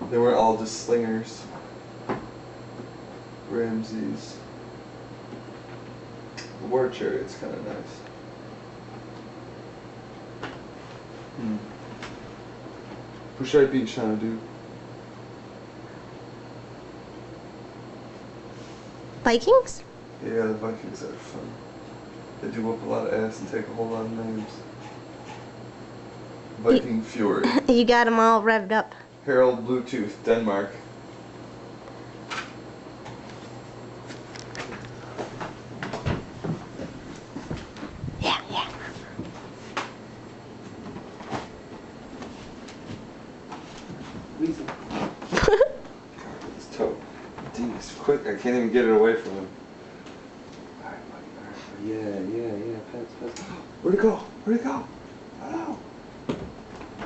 They weren't all just slingers. Ramses. The war chariot's kind of nice. Who should I beat Xanadu? Vikings? Yeah, the Vikings are fun. They do whoop a lot of ass and take a whole lot of names. Viking Fury. You got them all revved up. Harald Bluetooth, Denmark. Yeah, yeah. Weasel. His toe. Dude, he's quick. I can't even get it away from him. Alright, buddy. Alright. Yeah. Pets. Where'd it go? I don't know.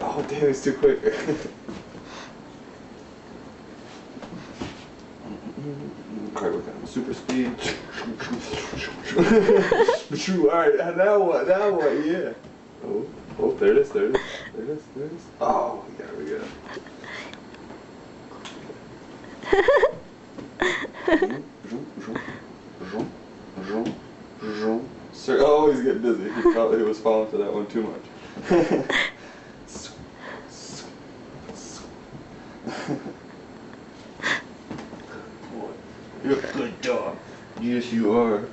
Oh, damn, he's too quick. Alright, we're going super speed. Alright, now what? Yeah. Oh, there it is. Oh, we got it. Sir, oh, he's getting dizzy. He was falling for that one too much. You're a good dog. Yes, you are.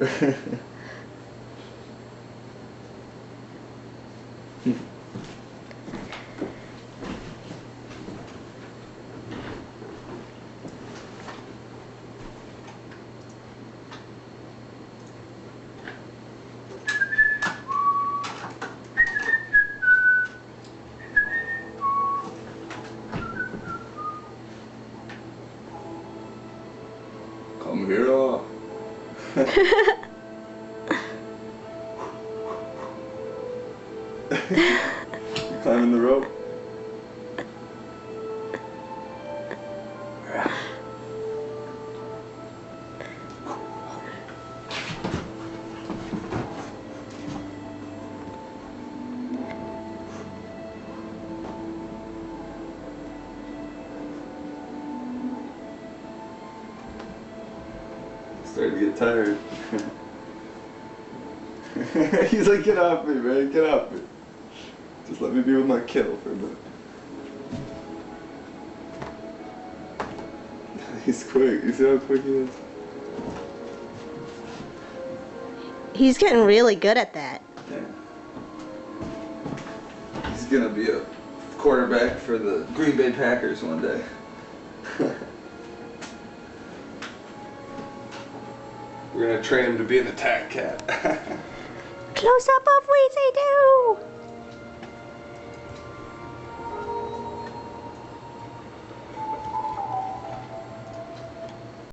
Come here. You climbing the rope? Starting to get tired. He's like, get off me, man, get off me. Just let me be with my kiddo for a minute. He's quick. You see how quick he is? He's getting really good at that. Yeah. He's gonna be a quarterback for the Green Bay Packers one day. We're gonna train him to be an attack cat. Close up of Weezy Doo!